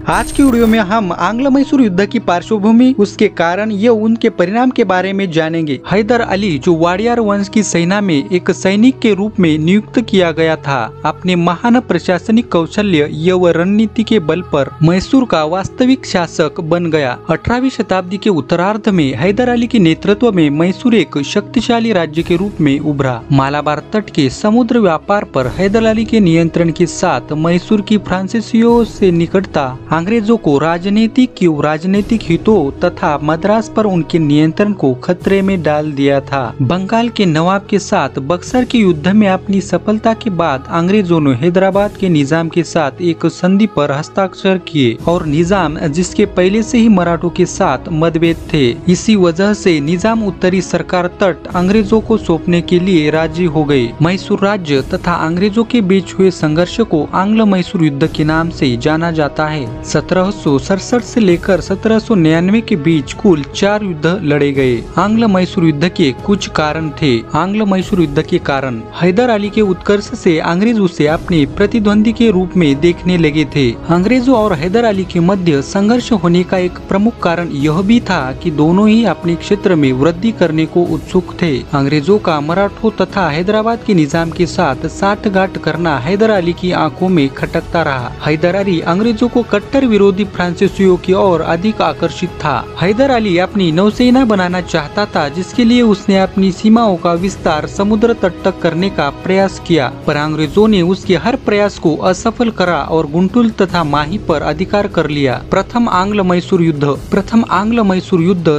आज की वीडियो में हम आंग्ल मैसूर युद्ध की पार्श्वभूमि, उसके कारण ये उनके परिणाम के बारे में जानेंगे। हैदर अली, जो वाडियार वंश की सेना में एक सैनिक के रूप में नियुक्त किया गया था, अपने महान प्रशासनिक कौशल्य व रणनीति के बल पर मैसूर का वास्तविक शासक बन गया। 18वीं शताब्दी के उत्तरार्ध में हैदर अली के नेतृत्व में मैसूर एक शक्तिशाली राज्य के रूप में उभरा। मालाबार तट के समुद्र व्यापार पर हैदर अली के नियंत्रण के साथ मैसूर की फ्रांसीसियों से निकटता अंग्रेजों को राजनीतिक हितों तथा मद्रास पर उनके नियंत्रण को खतरे में डाल दिया था। बंगाल के नवाब के साथ बक्सर के युद्ध में अपनी सफलता के बाद अंग्रेजों ने हैदराबाद के निजाम के साथ एक संधि पर हस्ताक्षर किए और निजाम, जिसके पहले से ही मराठों के साथ मतभेद थे, इसी वजह से निजाम उत्तरी सरकार तट अंग्रेजों को सौंपने के लिए राजी हो गए। मैसूर राज्य तथा अंग्रेजों के बीच हुए संघर्ष को आंग्ल मैसूर युद्ध के नाम से जाना जाता है। 1767 से लेकर 1799 के बीच कुल 4 युद्ध लड़े गए। आंग्ल मैसूर युद्ध के कुछ कारण थे। आंग्ल मैसूर युद्ध के कारण हैदर अली के उत्कर्ष से अंग्रेज उसे अपने प्रतिद्वंदी के रूप में देखने लगे थे। अंग्रेजों और हैदर अली के मध्य संघर्ष होने का एक प्रमुख कारण यह भी था कि दोनों ही अपने क्षेत्र में वृद्धि करने को उत्सुक थे। अंग्रेजों का मराठों तथा हैदराबाद के निजाम के साथ साठगांठ करना हैदर अली की आंखों में खटकता रहा। हैदर अली अंग्रेजों को कट्टर विरोधी फ्रांसीसियों की ओर अधिक आकर्षित था। हैदर अली अपनी नौसेना बनाना चाहता था, जिसके लिए उसने अपनी सीमाओं का विस्तार समुद्र तट तक करने का प्रयास किया, पर अंग्रेजों ने उसके हर प्रयास को असफल करा और गुंटूल तथा माही पर अधिकार कर लिया। प्रथम आंग्ल मैसूर युद्ध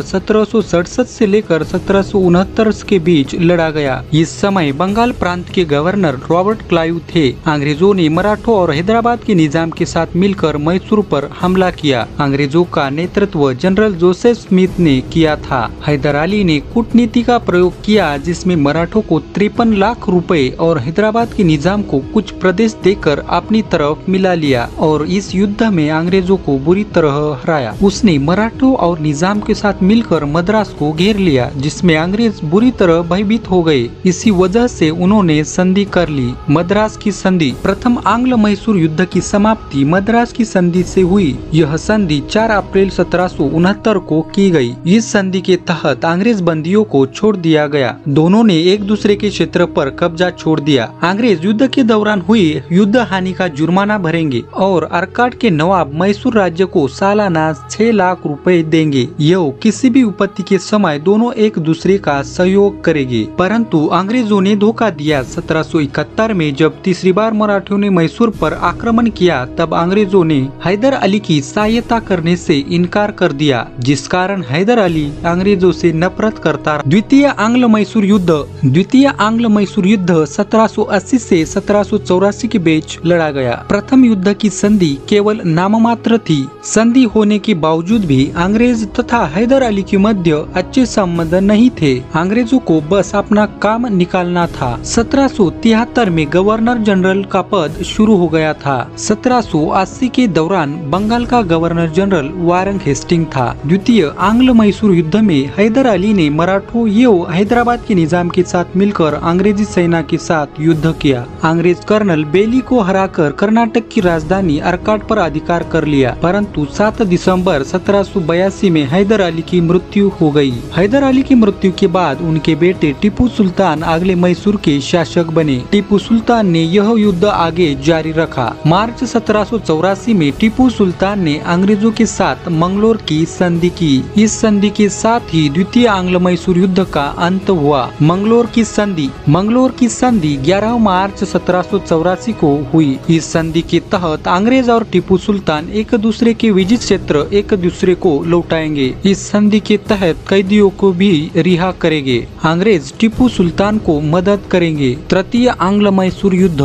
1767 से लेकर 1769 के बीच लड़ा गया। इस समय बंगाल प्रांत के गवर्नर रॉबर्ट क्लाइव थे। अंग्रेजों ने मराठों और हैदराबाद के निजाम के साथ मिलकर मैसूर पर हमला किया। अंग्रेजों का नेतृत्व जनरल जोसेफ स्मिथ ने किया था। हैदर अली ने कूटनीति का प्रयोग किया, जिसमें मराठों को 53 लाख रुपए और हैदराबाद के निजाम को कुछ प्रदेश देकर अपनी तरफ मिला लिया और इस युद्ध में अंग्रेजों को बुरी तरह हराया। उसने मराठों और निजाम के साथ मिलकर मद्रास को घेर लिया, जिसमें अंग्रेज बुरी तरह भयभीत हो गए। इसी वजह से उन्होंने संधि कर ली, मद्रास की संधि। प्रथम आंग्ल मैसूर युद्ध की समाप्ति मद्रास की संधि से हुई। यह संधि 4 अप्रैल 1769 को की गई। इस संधि के तहत अंग्रेज बंदियों को छोड़ दिया गया। दोनों ने एक दूसरे के क्षेत्र पर कब्जा छोड़ दिया। अंग्रेज युद्ध के दौरान हुई युद्ध हानि का जुर्माना भरेंगे और अर्काट के नवाब मैसूर राज्य को सालाना 6 लाख रुपए देंगे। यह किसी भी विपत्ति के समय दोनों एक दूसरे का सहयोग करेंगे। परंतु अंग्रेजों ने धोखा दिया। 1771 में जब तीसरी बार मराठियों ने मैसूर पर आक्रमण किया, तब अंग्रेजों ने हैदर अली की सहायता करने से इनकार कर दिया, जिस कारण हैदर अली अंग्रेजों से नफरत करता रहा। द्वितीय आंग्ल मैसूर युद्ध 1780 से 1784 के बीच लड़ा गया। प्रथम युद्ध की संधि केवल नाममात्र थी। संधि होने के बावजूद भी अंग्रेज तथा हैदर अली के मध्य अच्छे संबंध नहीं थे। अंग्रेजों को बस अपना काम निकालना था। 1773 में गवर्नर जनरल का पद शुरू हो गया था। 1780 के दौरान बंगाल का गवर्नर जनरल वारंग हेस्टिंग था। द्वितीय आंग्ल मैसूर युद्ध में हैदर अली ने मराठों एवं हैदराबाद के निजाम के साथ मिलकर अंग्रेजी सेना के साथ युद्ध किया। अंग्रेज कर्नल बेली को हराकर कर्नाटक की राजधानी अर्काट पर अधिकार कर लिया, परंतु 7 दिसंबर 1782 में हैदर अली की मृत्यु हो गई। हैदर अली की मृत्यु के बाद उनके बेटे टीपू सुल्तान अगले मैसूर के शासक बने। टीपू सुल्तान ने यह युद्ध आगे जारी रखा। मार्च 1784 में टीपू सुल्तान ने अंग्रेजों के साथ मंगलोर की संधि की। इस संधि के साथ ही द्वितीय आंग्ल मैसूर युद्ध का अंत हुआ। मंगलोर की संधि 11 मार्च 1784 को हुई। इस संधि के तहत अंग्रेज और टीपू सुल्तान एक दूसरे के विजित क्षेत्र एक दूसरे को लौटाएंगे। इस संधि के तहत कैदियों को भी रिहा करेंगे। अंग्रेज टीपू सुल्तान को मदद करेंगे। तृतीय आंग्ल मैसूर युद्ध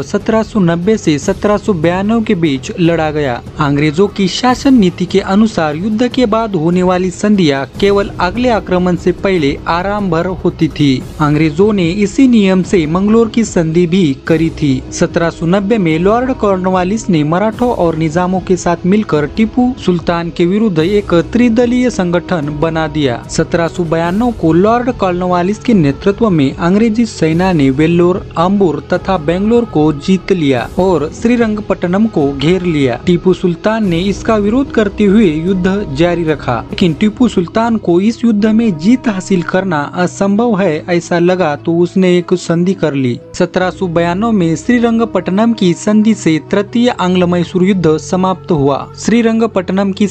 1790 से 1792 के बीच लड़ा गया। अंग्रेजों की शासन नीति के अनुसार युद्ध के बाद होने वाली संधियां केवल अगले आक्रमण से पहले आराम भर होती थी। अंग्रेजों ने इसी नियम से मंगलोर की संधि भी करी थी। 1790 में लॉर्ड कॉर्नवालिस ने मराठों और निजामों के साथ मिलकर टीपू सुल्तान के विरुद्ध एक त्रिदलीय संगठन बना दिया। 1792 को लॉर्ड कॉर्नवालिस के नेतृत्व में अंग्रेजी सेना ने वेल्लोर, अंबुर तथा बेंगलोर को जीत लिया और श्रीरंगपट्टनम श्रीरंगपट्टनम को घेर लिया। टीपू सुल्तान ने इसका विरोध करते हुए युद्ध जारी रखा, लेकिन टीपू सुल्तान को इस युद्ध में जीत हासिल करना असंभव है ऐसा लगा तो उसने एक संधि कर ली। 1792 में श्रीरंगपट्टनम की संधि से तृतीय आंग्ल मैसूर युद्ध समाप्त हुआ। श्रीरंगपट्टनम की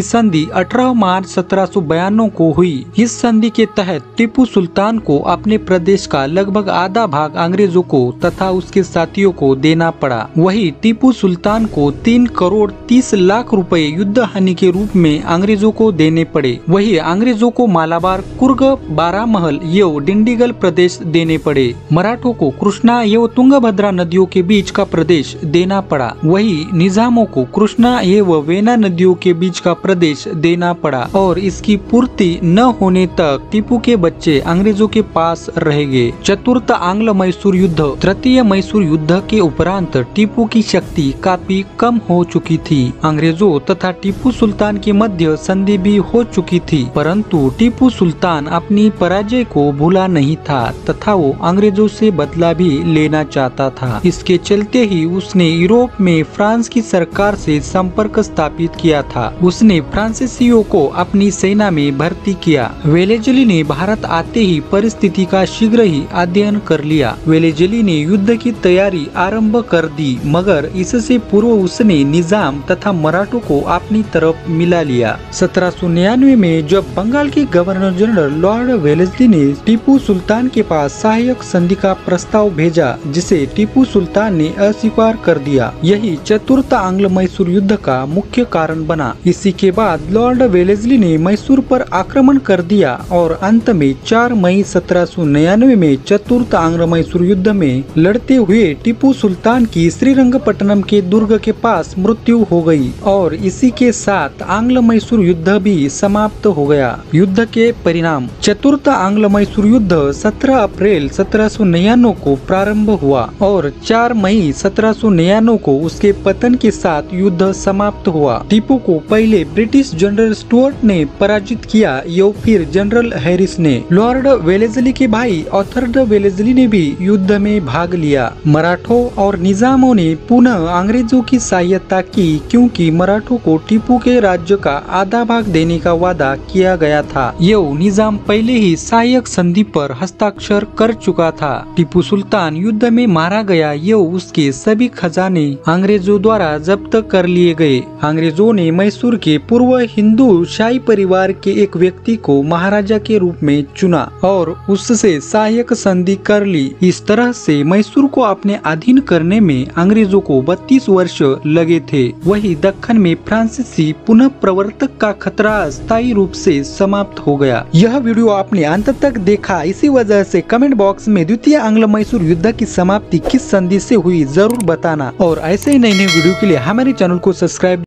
संधि 18 मार्च 1792 को हुई। इस संधि के तहत टीपू सुल्तान को अपने प्रदेश का लगभग आधा भाग अंग्रेजों को तथा उसके साथियों को देना पड़ा। वही टीपू सुल्तान को 3 करोड़ 30 लाख रुपए युद्ध हानि के रूप में अंग्रेजों को देने पड़े। वही अंग्रेजों को मालाबार, कुर्ग, बारामहल एवं डिंडीगल प्रदेश देने पड़े। मराठों को कृष्णा एवं तुंगभद्रा नदियों के बीच का प्रदेश देना पड़ा। वही निजामों को कृष्णा एवं वेना नदियों के बीच का प्रदेश देना पड़ा और इसकी पूर्ति न होने तक टीपू के बच्चे अंग्रेजों के पास रह गए। चतुर्थ आंग्ल मैसूर युद्ध तृतीय मैसूर युद्ध के उपरांत टीपू की शक्ति काफी कम हो चुकी थी। अंग्रेजों तथा टीपू सुल्तान के मध्य संधि भी हो चुकी थी, परंतु टीपू सुल्तान अपनी पराजय को भूला नहीं था तथा वो अंग्रेजों से बदला भी लेना चाहता था। इसके चलते ही उसने यूरोप में फ्रांस की सरकार से संपर्क स्थापित किया था। उसने फ्रांसीसियों को अपनी सेना में भर्ती किया। वेलेजली ने भारत आते ही परिस्थिति का शीघ्र ही अध्ययन कर लिया। वेलेजली ने युद्ध की तैयारी आरंभ कर दी, मगर इससे पूर्व उसने निजाम तथा मराठों को अपनी तरफ मिला लिया। 1799 में जब बंगाल के गवर्नर जनरल लॉर्ड वेलेजली ने टीपू सुल्तान के पास सहायक संधि का प्रस्ताव भेजा, जिसे टीपू सुल्तान ने अस्वीकार कर दिया। यही चतुर्थ आंग्ल मैसूर युद्ध का मुख्य कारण बना। इसी के बाद लॉर्ड वेलेजली ने मैसूर पर आक्रमण कर दिया और अंत में 4 मई 1799 में चतुर्थ आंग्ल मैसूर युद्ध में लड़ते हुए टीपू सुल्तान की श्रीरंगपट्टनम के दुर्ग के पास मृत्यु हो गई और इसी के साथ आंग्ल मैसूर युद्ध भी समाप्त हो गया। युद्ध के परिणाम चतुर्थ आंग्ल मैसूर युद्ध 17 अप्रैल 1799 को प्रारंभ हुआ और 4 मई 1799 को उसके पतन के साथ युद्ध समाप्त हुआ। टीपू को पहले ब्रिटिश जनरल स्टुअर्ट ने पराजित किया और फिर जनरल हैरिस ने। लॉर्ड वेलेजली के भाई ऑर्थर वेलेजली ने भी युद्ध में भाग लिया। मराठों और निजामों ने पुनः अंग्रेजों की सहायता की, क्योंकि मराठों को टीपू के राज्य का आधा भाग देने का वादा किया गया था। यह निजाम पहले ही सहायक संधि पर हस्ताक्षर कर चुका था। टीपू सुल्तान युद्ध में मारा गया, यह उसके सभी खजाने अंग्रेजों द्वारा जब्त कर लिए गए। अंग्रेजों ने मैसूर के पूर्व हिंदू शाही परिवार के एक व्यक्ति को महाराजा के रूप में चुना और उससे सहायक संधि कर ली। इस तरह से मैसूर को अपने अधीन करने में अंग्रेजों को 32 वर्ष लगे थे। वही दक्कन में फ्रांसीसी पुनः प्रवर्तक का खतरा स्थायी रूप से समाप्त हो गया। यह वीडियो आपने अंत तक देखा, इसी वजह से कमेंट बॉक्स में द्वितीय आंग्ल मैसूर युद्ध की समाप्ति किस संधि से हुई जरूर बताना और ऐसे ही नए वीडियो के लिए हमारे चैनल को सब्सक्राइब